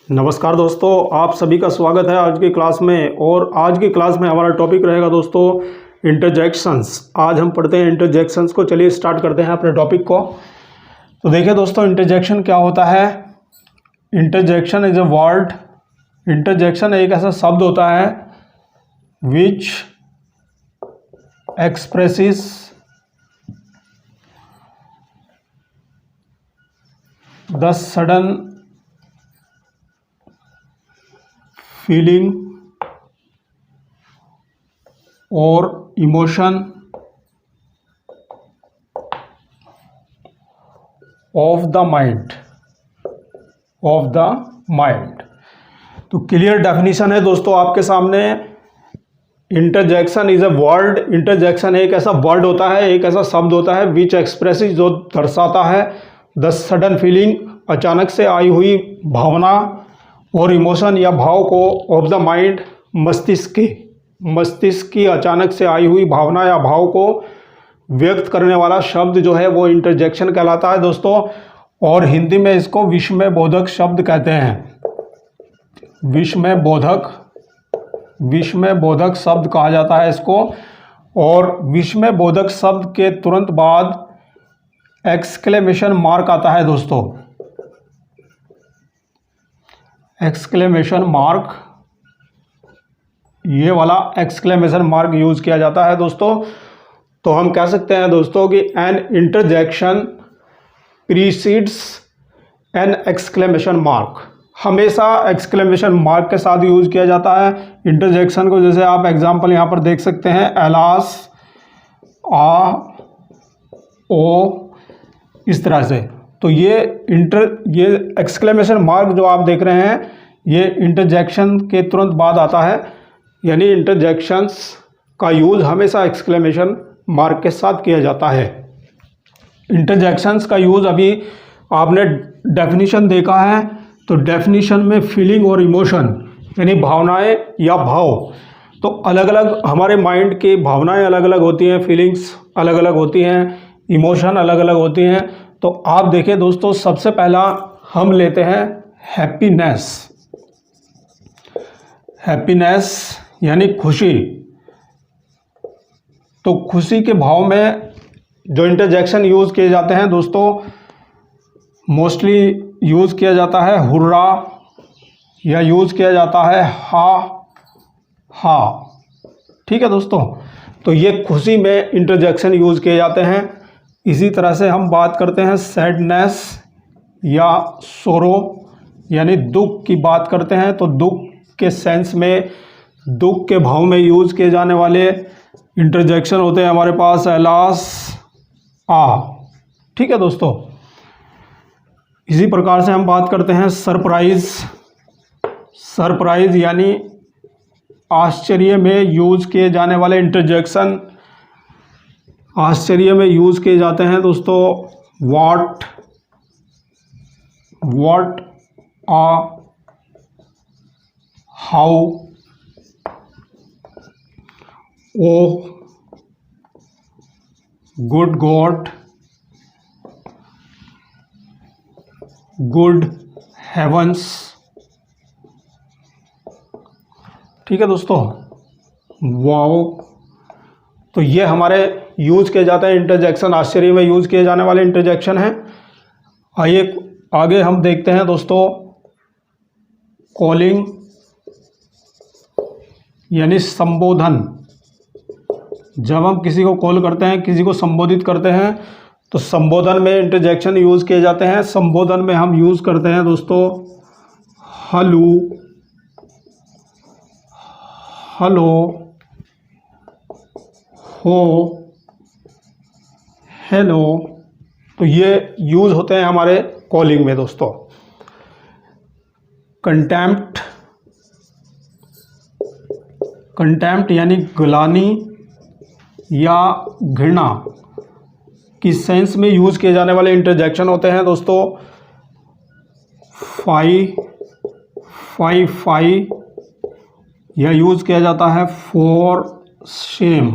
नमस्कार दोस्तों, आप सभी का स्वागत है आज की क्लास में। और आज की क्लास में हमारा टॉपिक रहेगा दोस्तों इंटरजेक्शंस। आज हम पढ़ते हैं इंटरजेक्शंस को। चलिए स्टार्ट करते हैं अपने टॉपिक को। तो देखिए दोस्तों, इंटरजेक्शन क्या होता है। Interjection is a word. Interjection एक ऐसा शब्द होता है which expresses the sudden feeling or emotion of the mind तो क्लियर डेफिनेशन है दोस्तों आपके सामने। Interjection is a word. Interjection एक ऐसा वर्ड होता है, एक ऐसा शब्द होता है विच एक्सप्रेसिस, जो दर्शाता है द सडन फीलिंग, अचानक से आई हुई भावना, और इमोशन या भाव को, ऑफ द माइंड, मस्तिष्क की अचानक से आई हुई भावना या भाव को व्यक्त करने वाला शब्द जो है वो इंटरजेक्शन कहलाता है दोस्तों। और हिंदी में इसको विस्मय बोधक शब्द कहते हैं। विस्मय बोधक शब्द कहा जाता है इसको। और विस्मय बोधक शब्द के तुरंत बाद एक्सक्लेमेशन मार्क आता है दोस्तों। एक्सक्लेमेशन मार्क, ये वाला एक्सक्लेमेशन मार्क यूज किया जाता है दोस्तों। तो हम कह सकते हैं दोस्तों कि an interjection precedes an exclamation mark. हमेशा एक्सक्लेमेशन मार्क के साथ यूज किया जाता है इंटरजेक्शन को। जैसे आप एग्जांपल यहाँ पर देख सकते हैं, एलास, आ, ओ, इस तरह से। तो ये एक्सक्लेमेशन मार्क जो आप देख रहे हैं ये इंटरजेक्शन के तुरंत बाद आता है। यानी इंटरजेक्शंस का यूज़ हमेशा एक्सक्लेमेशन मार्क के साथ किया जाता है। इंटरजेक्शंस का यूज़ अभी आपने डेफिनेशन देखा है। तो डेफिनेशन में फीलिंग और इमोशन यानी भावनाएं या भाव, तो अलग अलग हमारे माइंड की भावनाएं अलग अलग होती हैं, फीलिंग्स अलग अलग होती हैं, इमोशन अलग अलग होती हैं। तो आप देखिए दोस्तों, सबसे पहला हम लेते हैं हैप्पीनेस। हैप्पीनेस यानी खुशी। तो खुशी के भाव में जो इंटरजेक्शन यूज़ किए जाते हैं दोस्तों, मोस्टली यूज़ किया जाता है हुर्रा, या यूज़ किया जाता है हा। ठीक है दोस्तों, तो ये खुशी में इंटरजेक्शन यूज़ किए जाते हैं। इसी तरह से हम बात करते हैं सैडनेस या सोरो, यानी दुख की बात करते हैं। तो दुख के सेंस में, दुख के भाव में यूज़ किए जाने वाले इंटरजेक्शन होते हैं हमारे पास एलास, आ। ठीक है दोस्तों, इसी प्रकार से हम बात करते हैं सरप्राइज यानी आश्चर्य में यूज़ किए जाने वाले इंटरजेक्शन। आश्चर्य में यूज़ किए जाते हैं दोस्तों what, how, oh, good God, good heavens. ठीक है दोस्तों, वाओ। तो ये हमारे यूज़ किए जाते हैं इंटरजेक्शन, आश्चर्य में यूज़ किए जाने वाले इंटरजेक्शन हैं। आइए आगे हम देखते हैं दोस्तों कॉलिंग यानी संबोधन। जब हम किसी को कॉल करते हैं, किसी को संबोधित करते हैं, तो संबोधन में इंटरजेक्शन यूज़ किए जाते हैं। संबोधन में हम यूज़ करते हैं दोस्तों हेलो, हो, हेलो। तो ये यूज़ होते हैं हमारे कॉलिंग में दोस्तों। कंटेम्प्ट यानी गिलानी या घृणा की सेंस में यूज़ किए जाने वाले इंटरजेक्शन होते हैं दोस्तों फाई, यह यूज़ किया जाता है फॉर शेम।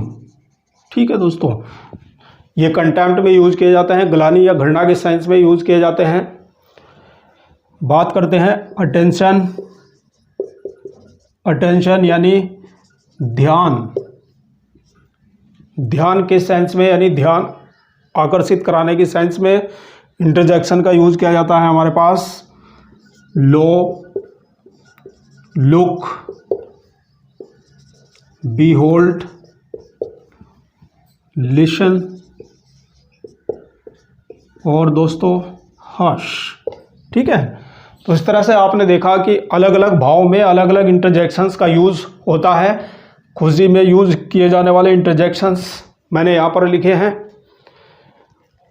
ठीक है दोस्तों, ये कंटेम्प्ट में यूज़ किए जाते हैं, ग्लानि या घृणा के सेंस में यूज़ किए जाते हैं। बात करते हैं अटेंशन। अटेंशन यानी ध्यान, ध्यान के सेंस में यानी ध्यान आकर्षित कराने की सेंस में इंटरजेक्शन का यूज किया जाता है हमारे पास। लो, लुक, बीहोल्ड, लिसन और दोस्तों हश। ठीक है, तो इस तरह से आपने देखा कि अलग अलग भाव में अलग अलग इंटरजेक्शंस का यूज़ होता है। खुशी में यूज़ किए जाने वाले इंटरजेक्शंस मैंने यहाँ पर लिखे हैं,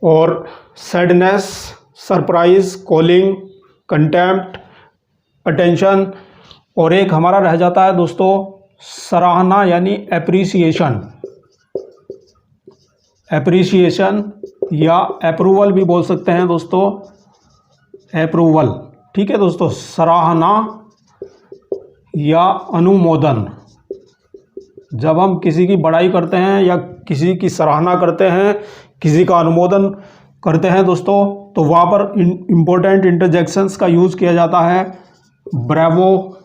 और sadness, surprise, calling, contempt, attention, और एक हमारा रह जाता है दोस्तों सराहना यानी एप्रिसिएशन। एप्रिसिएशन या अप्रूवल भी बोल सकते हैं दोस्तों, अप्रूवल। ठीक है दोस्तों, सराहना या अनुमोदन। जब हम किसी की बड़ाई करते हैं या किसी की सराहना करते हैं, किसी का अनुमोदन करते हैं दोस्तों, तो वहाँ पर इम्पोर्टेंट इंटरजेक्शंस का यूज़ किया जाता है। Bravo,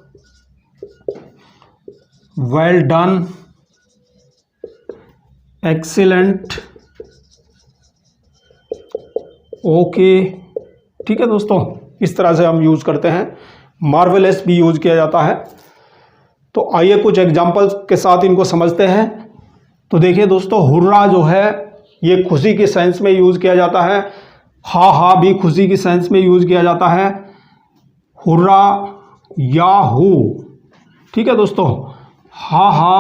well done, excellent, okay. ठीक है दोस्तों, इस तरह से हम यूज़ करते हैं। मार्वेलस भी यूज़ किया जाता है। तो आइए कुछ एग्जांपल्स के साथ इनको समझते हैं। तो देखिए दोस्तों, हुर्रा जो है ये खुशी के सेंस में यूज़ किया जाता है। हा हा भी खुशी की सेंस में यूज़ किया जाता है। Hurrah, Yahoo. ठीक है दोस्तों, हा हा,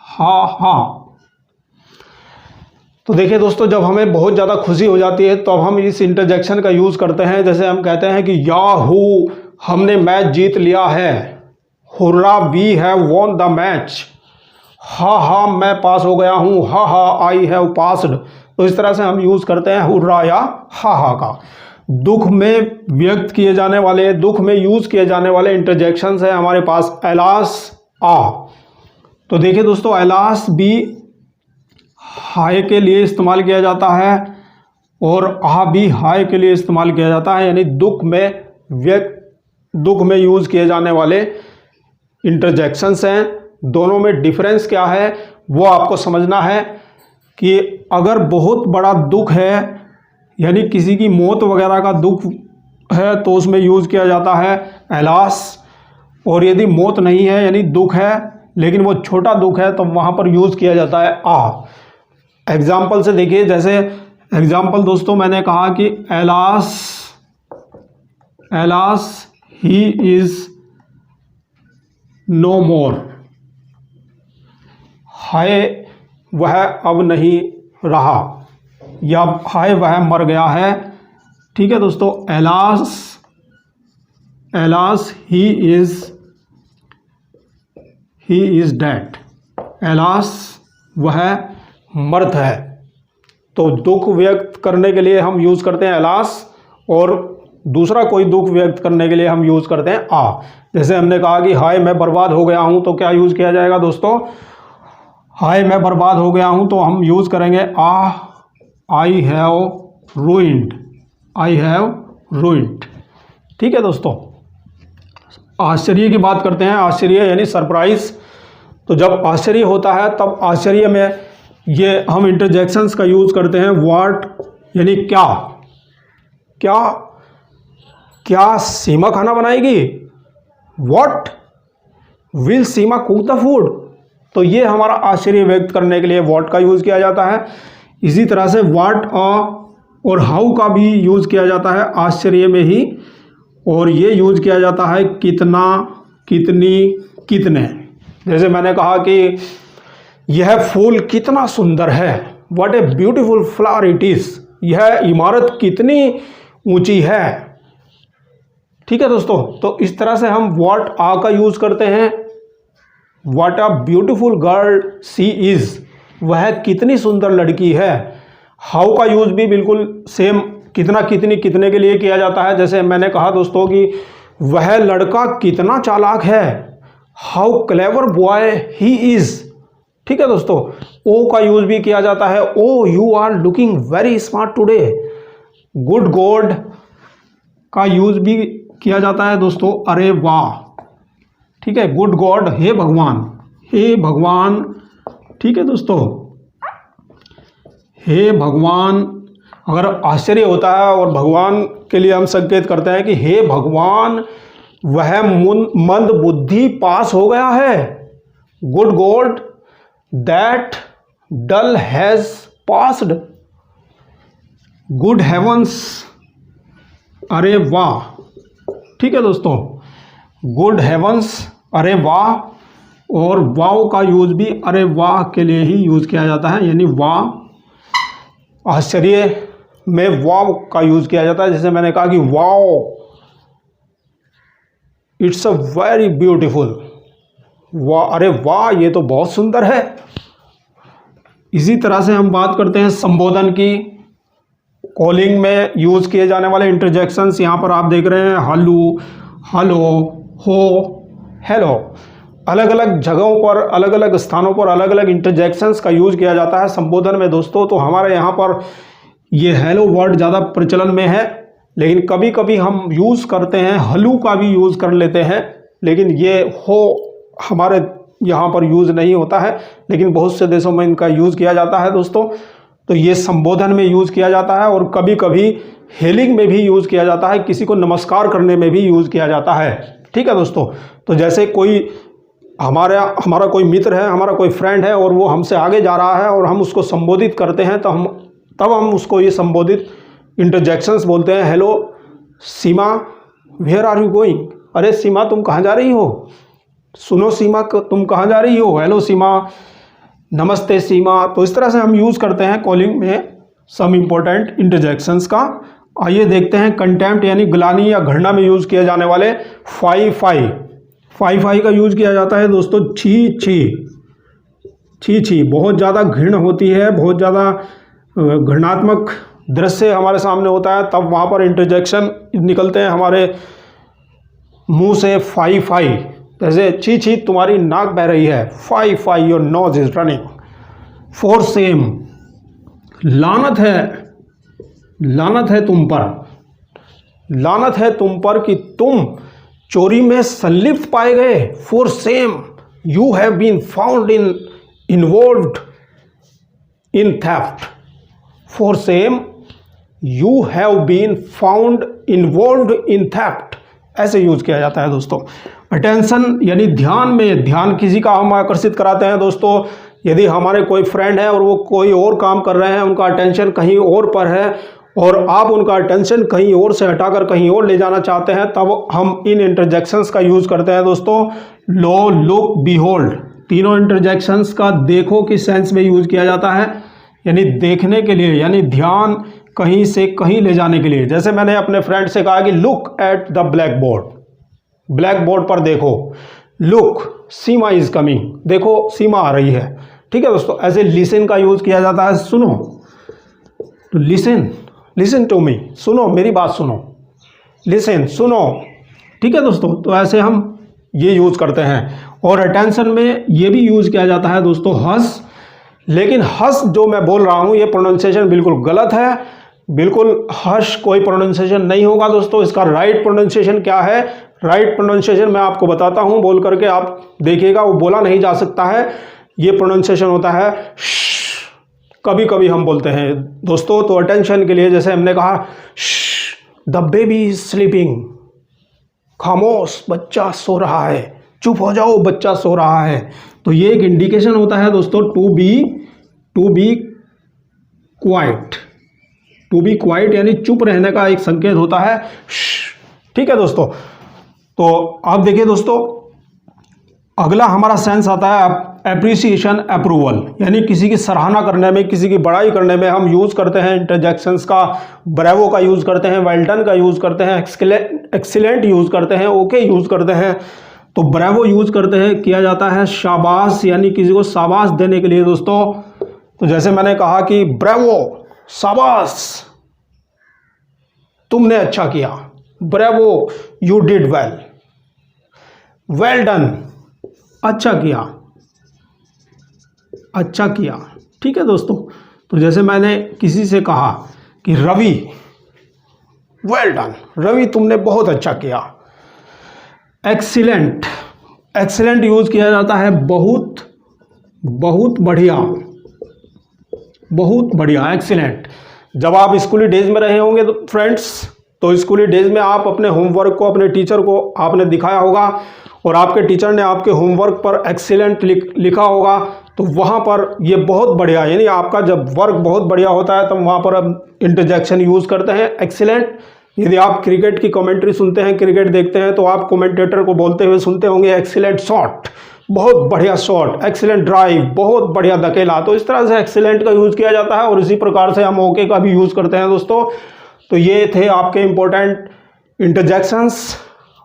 हा हा। तो देखिए दोस्तों, जब हमें बहुत ज़्यादा खुशी हो जाती है तो अब हम इस इंटरजेक्शन का यूज़ करते हैं। जैसे हम कहते हैं कि याहू, हमने मैच जीत लिया है। Hurrah, we have won the match. हा हा, मैं पास हो गया हूँ। हा हा, आई हैव पास्ड। तो इस तरह से हम यूज़ करते हैं हुर्रा या हा हा का। दुख में व्यक्त किए जाने वाले, दुख में यूज़ किए जाने वाले इंटरजेक्शंस है हमारे पास एलास, आ। तो देखिए दोस्तों, एलास भी हाय के लिए इस्तेमाल किया जाता है और आ भी हाय के लिए इस्तेमाल किया जाता है, यानी दुख में यूज़ किए जाने वाले इंटरजेक्शंस हैं। दोनों में डिफरेंस क्या है वो आपको समझना है कि अगर बहुत बड़ा दुख है यानी किसी की मौत वगैरह का दुख है तो उसमें यूज़ किया जाता है एलास, और यदि मौत नहीं है यानी दुख है लेकिन वो छोटा दुख है तो वहाँ पर यूज़ किया जाता है आ। एग्जाम्पल से देखिए, जैसे एग्जाम्पल दोस्तों मैंने कहा कि एलास ही इज़ नो मोर। हाय वह अब नहीं रहा, या हाय वह मर गया है। ठीक है दोस्तों, alas he is dead. Alas वह मर्द है। तो दुख व्यक्त करने के लिए हम यूज़ करते हैं एलास, और दूसरा कोई दुख व्यक्त करने के लिए हम यूज़ करते हैं आ। जैसे हमने कहा कि हाय मैं बर्बाद हो गया हूँ, तो क्या यूज़ किया जाएगा दोस्तों? हाय मैं बर्बाद हो गया हूँ तो हम यूज़ करेंगे ah, I have ruined. I have ruined. ठीक है दोस्तों, आश्चर्य की बात करते हैं। आश्चर्य यानी सरप्राइज। तो जब आश्चर्य होता है तब आश्चर्य में ये हम इंटरजेक्शंस का यूज़ करते हैं। व्हाट यानी क्या, क्या क्या सीमा खाना बनाएगी? What will Seema cook the food? तो ये हमारा आश्चर्य व्यक्त करने के लिए व्हाट का यूज़ किया जाता है। इसी तरह से व्हाट और हाउ का भी यूज़ किया जाता है आश्चर्य में ही, और ये यूज़ किया जाता है कितना, कितनी, कितने। जैसे मैंने कहा कि यह फूल कितना सुंदर है, what a beautiful flower it is. यह इमारत कितनी ऊंची है। ठीक है दोस्तों, तो इस तरह से हम व्हाट आ का यूज़ करते हैं। What a beautiful girl she is, वह कितनी सुंदर लड़की है। हाउ का यूज़ भी बिल्कुल सेम कितना, कितनी, कितने के लिए किया जाता है। जैसे मैंने कहा दोस्तों कि वह लड़का कितना चालाक है, how clever boy he is. ठीक है दोस्तों, ओ का यूज़ भी किया जाता है। Oh you are looking very smart today. Good god का यूज भी किया जाता है दोस्तों, अरे वाह, ठीक है, गुड गॉड, हे भगवान, हे भगवान, ठीक है दोस्तों, हे भगवान। अगर आश्चर्य होता है और भगवान के लिए हम संकेत करते हैं कि हे भगवान, वह मंद बुद्धि पास हो गया है, good God that dull has passed, good heavens, अरे वाह, ठीक है दोस्तों, गुड हेवंस, अरे वाह, और वाव का यूज भी अरे वाह के लिए ही यूज किया जाता है, यानी वाह, आश्चर्य में वाव का यूज किया जाता है। जैसे मैंने कहा कि वाव, इट्स अ वेरी ब्यूटीफुल, वाह, अरे वाह, ये तो बहुत सुंदर है। इसी तरह से हम बात करते हैं संबोधन की। कॉलिंग में यूज किए जाने वाले इंटरजेक्शंस यहाँ पर आप देख रहे हैं, हलू, हेलो, हो, हेलो। अलग अलग जगहों पर, अलग अलग स्थानों पर अलग अलग इंटरजेक्शंस का यूज किया जाता है संबोधन में दोस्तों। तो हमारे यहाँ पर ये हेलो वर्ड ज़्यादा प्रचलन में है, लेकिन कभी कभी हम यूज़ करते हैं, हलू का भी यूज़ कर लेते हैं, लेकिन ये हो हमारे यहाँ पर यूज़ नहीं होता है, लेकिन बहुत से देशों में इनका यूज़ किया जाता है दोस्तों। तो ये संबोधन में यूज़ किया जाता है और कभी कभी हेलिंग में भी यूज़ किया जाता है, किसी को नमस्कार करने में भी यूज़ किया जाता है, ठीक है दोस्तों। तो जैसे कोई हमारा कोई मित्र है, हमारा कोई फ्रेंड है और वो हमसे आगे जा रहा है और हम उसको संबोधित करते हैं, तो तब हम उसको ये संबोधित इंटरजेक्शंस बोलते हैं। Hello Seema, where are you going, अरे सीमा तुम कहाँ जा रही हो, सुनो सीमा तुम कहाँ जा रही हो, हेलो सीमा, नमस्ते सीमा। तो इस तरह से हम यूज़ करते हैं कॉलिंग में सम इम्पोर्टेंट इंटरजेक्शंस का। आइए देखते हैं कंटेम्प्ट यानी गिलानी या घृणा में यूज़ किए जाने वाले फाई का यूज़ किया जाता है दोस्तों, छी छी, बहुत ज़्यादा घृण होती है, बहुत ज़्यादा घृणात्मक दृश्य हमारे सामने होता है, तब वहाँ पर इंटरजेक्शन निकलते हैं हमारे मुंह से, फाई, जैसे छी तुम्हारी नाक बह रही है, fie your nose is running, for shame, लानत है तुम पर कि तुम चोरी में संलिप्त पाए गए, for shame you have been found involved in theft, for shame you have been found involved in theft, ऐसे यूज किया जाता है दोस्तों। अटेंशन यानी ध्यान किसी का हम आकर्षित कराते हैं दोस्तों। यदि हमारे कोई फ्रेंड है और वो कोई और काम कर रहे हैं, उनका अटेंशन कहीं और पर है और आप उनका अटेंशन कहीं और से हटाकर कहीं और ले जाना चाहते हैं, तब हम इन इंटरजेक्शंस का यूज करते हैं दोस्तों। लो, लुक, बिहोल्ड, तीनों इंटरजेक्शंस का देखो की सेंस में यूज किया जाता है, यानी देखने के लिए, यानी ध्यान कहीं से कहीं ले जाने के लिए। जैसे मैंने अपने फ्रेंड से कहा कि look at the black board पर देखो, लुक सीमा इज कमिंग, देखो सीमा आ रही है, ठीक है दोस्तों। ऐसे लिसन का यूज किया जाता है, सुनो, तो लिसन टू मी, सुनो मेरी बात सुनो, लिसन सुनो, ठीक है दोस्तों। तो ऐसे हम ये यूज करते हैं। और अटेंशन में ये भी यूज किया जाता है दोस्तों, हंस, लेकिन हंस जो मैं बोल रहा हूँ ये प्रोनाउंसिएशन बिल्कुल गलत है, बिल्कुल हर्ष कोई प्रोनाउंसिएशन नहीं होगा दोस्तों। इसका राइट प्रोनाउंसिएशन क्या है, राइट प्रोनाउंसिएशन मैं आपको बताता हूँ, बोल करके आप देखिएगा, वो बोला नहीं जा सकता है। ये प्रोनाउंसिएशन होता है कभी कभी हम बोलते हैं दोस्तों। तो अटेंशन के लिए जैसे हमने कहा द बेबी इज स्लीपिंग, खामोश बच्चा सो रहा है, चुप हो जाओ बच्चा सो रहा है। तो ये एक इंडिकेशन होता है दोस्तों, टू बी क्वाइट यानी चुप रहने का एक संकेत होता है, ठीक है दोस्तों। तो आप देखिए दोस्तों, अगला हमारा सेंस आता है एप्रिसिएशन, अप्रूवल, यानी किसी की सराहना करने में, किसी की बड़ाई करने में हम यूज़ करते हैं इंटरजेक्शंस का। ब्रेवो का यूज़ करते हैं, वेल डन का यूज़ करते हैं, एक्सीलेंट यूज़ करते हैं, ओके यूज़ करते हैं। तो ब्रेवो यूज़ करते हैं, किया जाता है शाबाश, यानी किसी को शाबाश देने के लिए दोस्तों। तो जैसे मैंने कहा कि ब्रेवो, शाबाश, तुमने अच्छा किया, bravo you did well, well done, अच्छा किया, ठीक है दोस्तों। तो जैसे मैंने किसी से कहा कि रवि, वेल डन रवि, तुमने बहुत अच्छा किया। एक्सीलेंट, एक्सीलेंट यूज़ किया जाता है बहुत बहुत बढ़िया, बहुत बढ़िया, एक्सीलेंट। जब आप स्कूली डेज में रहे होंगे तो फ्रेंड्स, तो स्कूली डेज में आप अपने होमवर्क को अपने टीचर को आपने दिखाया होगा और आपके टीचर ने आपके होमवर्क पर एक्सीलेंट लिखा होगा, तो वहाँ पर ये बहुत बढ़िया, यानी आपका जब वर्क बहुत बढ़िया होता है तो वहाँ पर अब इंटरजेक्शन यूज़ करते हैं एक्सीलेंट। यदि आप क्रिकेट की कमेंट्री सुनते हैं, क्रिकेट देखते हैं, तो आप कमेंटेटर को बोलते हुए सुनते होंगे एक्सीलेंट शॉट, बहुत बढ़िया शॉट, एक्सीलेंट ड्राइव, बहुत बढ़िया धकेला। तो इस तरह से एक्सीलेंट का यूज़ किया जाता है और इसी प्रकार से हम ओके का भी यूज़ करते हैं दोस्तों। तो ये थे आपके इंपॉर्टेंट इंटरजेक्शंस।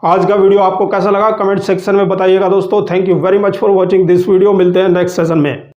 आज का वीडियो आपको कैसा लगा कमेंट सेक्शन में बताइएगा दोस्तों। Thank you very much for watching this video. मिलते हैं नेक्स्ट सेशन में।